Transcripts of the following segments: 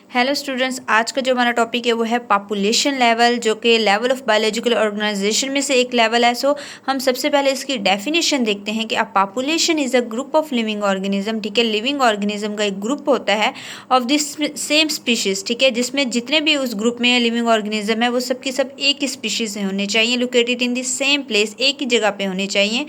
Hello students, आज का जो हमारा टॉपिक है वो है पॉपुलेशन लेवल, जो कि लेवल ऑफ बायोलॉजिकल ऑर्गेनाइजेशन में से एक लेवल है। सो हम सबसे पहले इसकी डेफिनेशन देखते हैं कि a population is a group of living organism. ठीक है, लिविंग ऑर्गेनिज्म का एक ग्रुप होता है ऑफ दिस सेम स्पीशीज़। ठीक है, जिसमें जितने भी उस ग्रुप में लिविंग ऑर्गेनिज्म है वो सब की सब एक ही स्पीशीज़ से होने चाहिए, located in the same place, एक ही जगह पे होने चाहिए,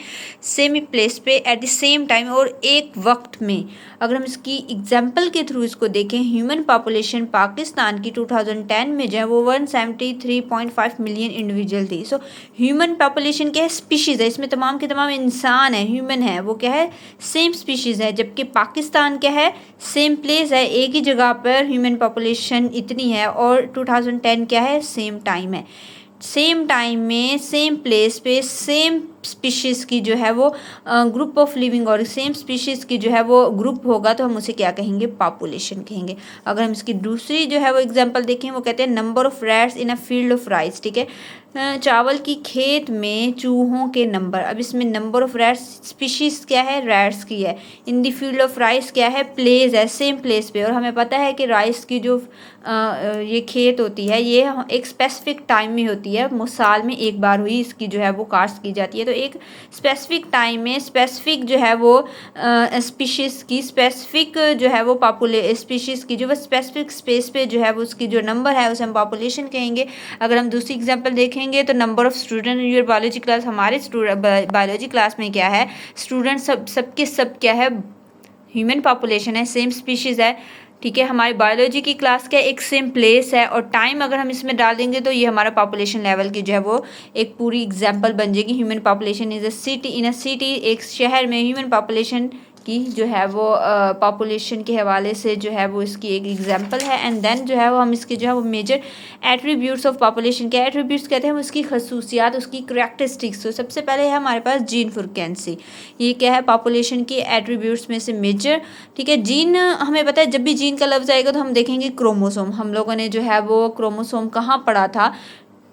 सेम प्लेस पे एट द सेम टाइम और एक वक्त में। अगर हम इसकी एग्जाम्पल के थ्रू इसको देखें, ह्यूमन पॉपुलेशन पाकिस्तान की 2010 में जो है वो 173.5 मिलियन इंडिविजुअल थी। सो ह्यूमन पॉपुलेशन क्या है? स्पीशीज़ है, इसमें तमाम के तमाम इंसान है, ह्यूमन है, वो क्या है? सेम स्पीशीज़ है। जबकि पाकिस्तान क्या है? सेम प्लेस है, एक ही जगह पर ह्यूमन पॉपुलेशन इतनी है, और 2010 क्या है? सेम टाइम है। सेम टाइम में सेम प्लेस पे सेम स्पीशीज़ की जो है वो ग्रुप ऑफ लिविंग और सेम स्पीशीज़ की जो है वो ग्रुप होगा, तो हम उसे क्या कहेंगे? पॉपुलेशन कहेंगे। अगर हम इसकी दूसरी जो है वो एग्जांपल देखें, वो कहते हैं number of rats in a field of rice. ठीक है, चावल की खेत में चूहों के नंबर। अब इसमें नंबर ऑफ रैट्स, स्पीशीज़ क्या है? रैट्स की है। In the field of rice क्या है? प्लेस है, सेम प्लेस पे। और हमें पता है कि राइस की जो ये खेत होती है ये एक स्पेसिफिक टाइम में होती है, साल में एक बार हुई इसकी जो है वो कास्ट की जाती है। तो एक स्पेसिफिक टाइम में स्पेसिफिक जो है वो स्पीशीज़ की स्पेसिफिक जो है वो स्पीशीज़ की जो वो स्पेसिफिक स्पेस पे जो है वो उसकी जो नंबर है उसे हम पॉपुलेशन कहेंगे। अगर हम दूसरी एग्जांपल देखेंगे तो number of student in your biology class, हमारे बायोलॉजी क्लास में क्या है? स्टूडेंट सबके सब क्या है? ह्यूमन पॉपुलेशन है, सेम स्पीशीज़ है। ठीक है, हमारी बायोलॉजी की क्लास क्या? एक सेम प्लेस है, और टाइम अगर हम इसमें डाल देंगे तो ये हमारा पॉपुलेशन लेवल की जो है वो एक पूरी एग्जांपल बन जाएगी। Human population is a city, in a city, एक शहर में ह्यूमन पॉपुलेशन की जो है वो पॉपुलेशन के हवाले से जो है वो इसकी एक एग्जांपल है। एंड देन जो है वो हम इसके जो है वो मेजर एट्रीब्यूट्स ऑफ पॉपुलेशन, क्या एट्रीब्यूट्स कहते हैं? उसकी खसूसियात, उसकी करैक्टरिस्टिक्स। तो सबसे पहले है हमारे पास जीन फ्रीक्वेंसी। ये क्या है? पॉपुलेशन की एट्रीब्यूट्स में से मेजर। ठीक है, जीन हमें पता है, जब भी जीन का लफ्ज़ आएगा तो हम देखेंगे क्रोमोसोम। हम लोगों ने जो है वो क्रोमोसोम कहाँ पढ़ा था?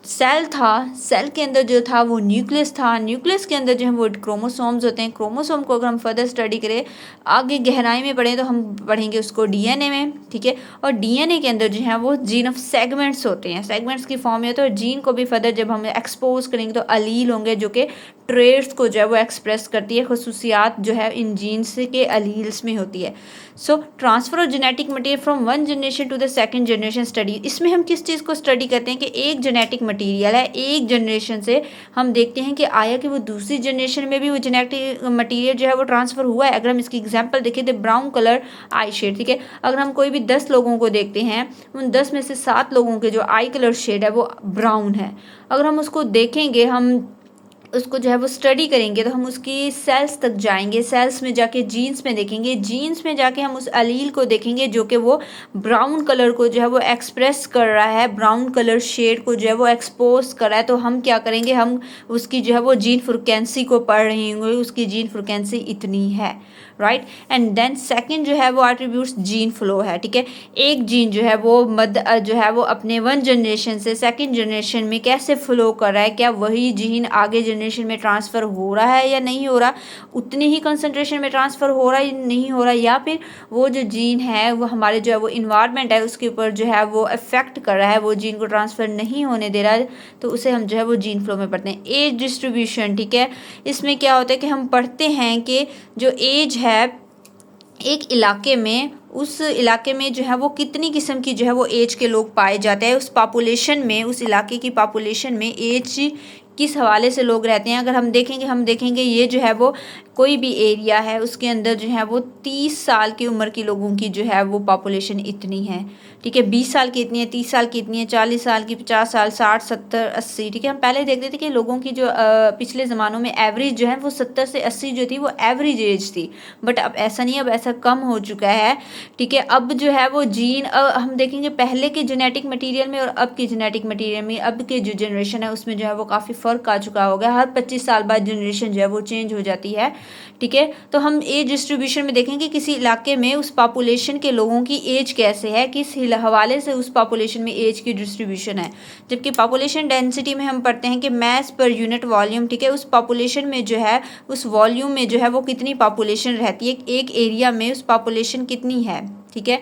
सेल था, सेल के अंदर जो था वो न्यूक्लियस था, न्यूक्लियस के अंदर जो है वो क्रोमोसोम्स होते हैं। क्रोमोसोम को अगर हम फर्दर स्टडी करें, आगे गहराई में पढ़ें, तो हम पढ़ेंगे उसको डीएनए में। ठीक है, और डीएनए के अंदर जो है वो जीन ऑफ सेगमेंट्स होते हैं, सेगमेंट्स की फॉर्म में होते हैं। और जीन को भी फर्दर जब हम एक्सपोज करेंगे तो अलील होंगे, जो कि ट्रेड्स को जो है वो एक्सप्रेस करती है, खसूसियात जो है इन जीन्स के अलील्स में होती है। So transfer of genetic material from one generation to the second generation study. इसमें हम किस चीज़ को स्टडी करते हैं कि एक जेनेटिक मटेरियल है, एक जनरेशन से हम देखते हैं कि आया कि वो दूसरी जनरेशन में भी वो जेनेटिक मटेरियल जो है वो ट्रांसफ़र हुआ है। अगर हम इसकी एग्जांपल देखें तो ब्राउन कलर आई शेड। ठीक है, अगर हम कोई भी 10 लोगों को देखते हैं, उन 10 में से 7 लोगों के जो आई कलर शेड है वो ब्राउन है। अगर हम उसको देखेंगे, हम उसको जो है वो स्टडी करेंगे, तो हम उसकी सेल्स तक जाएंगे, सेल्स में जाके जीन्स में देखेंगे, जीन्स में जाके हम उस अलील को देखेंगे जो कि वो ब्राउन कलर को जो है वो एक्सप्रेस कर रहा है, ब्राउन कलर शेड को जो है वो एक्सपोज कर रहा है। तो हम क्या करेंगे? हम उसकी जो है वो जीन फ्रीक्वेंसी को पढ़ रहे होंगे, उसकी जीन फ्रीक्वेंसी इतनी है, राइट। एंड देन सेकंड जो है वो एट्रीब्यूट्स जीन फ्लो है। ठीक है, एक जीन जो है वो जो है वो अपने वन जनरेशन से सेकंड जनरेशन में कैसे फ्लो कर रहा है, क्या वही जीन आगे जनरेशन में ट्रांसफ़र हो रहा है या नहीं हो रहा, उतनी ही कंसंट्रेशन में ट्रांसफ़र हो रहा है या नहीं हो रहा, या फिर वो जो जीन है वो हमारे जो है वो इन्वायरमेंट है उसके ऊपर जो है वो अफेक्ट कर रहा है, वो जीन को ट्रांसफ़र नहीं होने दे रहा है, तो उसे हम जो है वो जीन फ्लो में पढ़ते हैं। एज डिस्ट्रीब्यूशन, ठीक है, इसमें क्या होता है कि हम पढ़ते हैं कि जो एज है एक इलाके में, उस इलाके में जो है वो कितनी किस्म की जो है वो एज के लोग पाए जाते हैं, उस पॉपुलेशन में, उस इलाके की पॉपुलेशन में एज किस हवाले से लोग रहते हैं। अगर हम देखेंगे ये जो है वो कोई भी एरिया है उसके अंदर जो है वो 30 साल की उम्र की लोगों की जो है वो पॉपुलेशन इतनी है। ठीक है, 20 साल की इतनी है, 30 साल की इतनी है, 40 साल की, 50 साल, 60, 70, 80। ठीक है, हम पहले देखते थे कि लोगों की जो पिछले ज़मानों में एवरेज जो है वो 70 से 80 जो थी वो एवरेज एज थी, बट अब ऐसा नहीं, अब ऐसा कम हो चुका है। ठीक है, अब जो है वो जीन हम देखेंगे पहले के जेनेटिक मटेरियल में और अब के जेनेटिक मटेरियल में, अब के जो जनरेशन है उसमें जो है वो काफ़ी फ़र्क आ चुका होगा। हर 25 साल बाद जनरेशन जो है वो चेंज हो जाती है। ठीक है, तो हम एज डिस्ट्रीब्यूशन में देखेंगे किसी इलाके में उस पॉपुलेशन के लोगों की एज कैसे है, किस हवाले से उस पॉपुलेशन में एज की डिस्ट्रीब्यूशन है। जबकि पॉपुलेशन डेंसिटी में हम पढ़ते हैं कि मैस पर यूनिट वॉल्यूम। ठीक है, उस पॉपुलेशन में जो है उस वॉल्यूम में जो है वो कितनी पॉपुलेशन रहती है, एक एरिया में उस पॉपुलेशन कितनी है। ठीक है,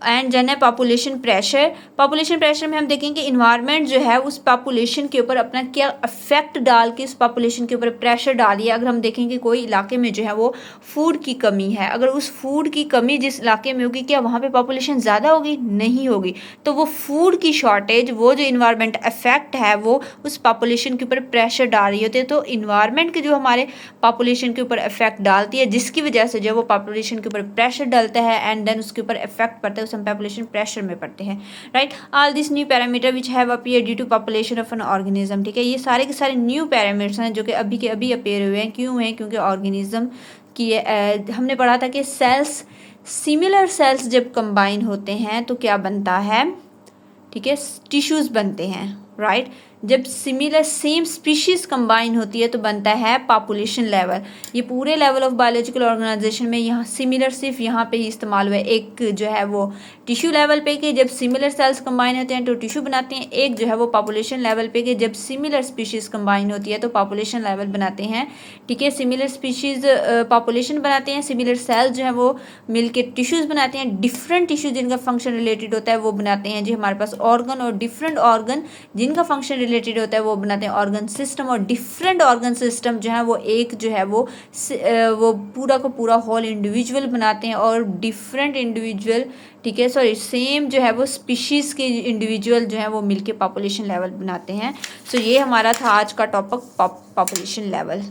एंड जन है पॉपुलेशन प्रेशर। पॉपुलेशन प्रेशर में हम देखेंगे इन्वायरमेंट जो है उस पॉपुलेशन के ऊपर अपना क्या इफेक्ट डाल के उस पॉपुलेशन के ऊपर प्रेशर डालिए। अगर हम देखेंगे कोई इलाके में जो है वो फूड की कमी है, अगर उस फूड की कमी जिस इलाके में होगी क्या वहाँ पे पॉपुलेशन ज़्यादा होगी? नहीं होगी। तो वो फूड की शॉर्टेज, वो जो इन्वायरमेंट इफेक्ट है वो उस पॉपुलेशन के ऊपर प्रेशर डाल रही होती है। तो इन्वायरमेंट के जो हमारे पॉपुलेशन के ऊपर इफेक्ट डालती है, जिसकी वजह से जो वो पॉपुलेशन के ऊपर प्रेशर डालता है एंड देन उसके ऊपर इफेक्ट पड़ता है, उस हम पॉपुलेशन प्रेशर में पढ़ते हैं, right. All this new parameter which have appear due to population of an organism, ठीक है। ये सारे के सारे न्यू पैरामीटर्स हैं जो कि अभी के अभी अपीयर हुए हैं। क्यों हैं? क्योंकि ऑर्गेनिज्म की हमने पढ़ा था कि सेल्स, सिमिलर सेल्स जब कंबाइन होते हैं तो क्या बनता है, ठीक है, टिश्यूज़ बनते हैं, राइट। जब सिमिलर सेम स्पीशीज़ कंबाइन होती है तो बनता है पॉपुलेशन लेवल। ये पूरे लेवल ऑफ बायोलॉजिकल ऑर्गेनाइजेशन में यहाँ सिमिलर सिर्फ यहाँ पे ही इस्तेमाल हुआ है। एक जो है वो टिश्यू लेवल पे कि जब सिमिलर सेल्स कंबाइन होते हैं तो टिश्यू बनाते हैं, एक जो है वो पॉपुलेशन लेवल पे कि जब सिमिलर स्पीशीज़ कंबाइन होती है तो पॉपुलेशन लेवल बनाते हैं, ठीक है। सिमिलर स्पीशीज़ पॉपुलेशन बनाते हैं, सिमिलर सेल्स जो है वो मिलके टिश्यूज़ बनाते हैं, डिफरेंट टिश्यू जिनका फंक्शन रिलेटेड होता है वो बनाते हैं जी हमारे पास ऑर्गन, और डिफरेंट ऑर्गन जिनका फंक्शन रिलेटेड होता है वो बनाते हैं ऑर्गन सिस्टम, और डिफरेंट ऑर्गन सिस्टम जो है वो एक जो है वो पूरा को पूरा होल इंडिविजुअल बनाते हैं, और डिफरेंट इंडिविजुअल, ठीक है, सॉरी सेम जो है वो स्पीशीज़ के इंडिविजुअल जो है वो मिलके पॉपुलेशन लेवल बनाते हैं। सो ये हमारा था आज का टॉपिक पॉपुलेशन लेवल।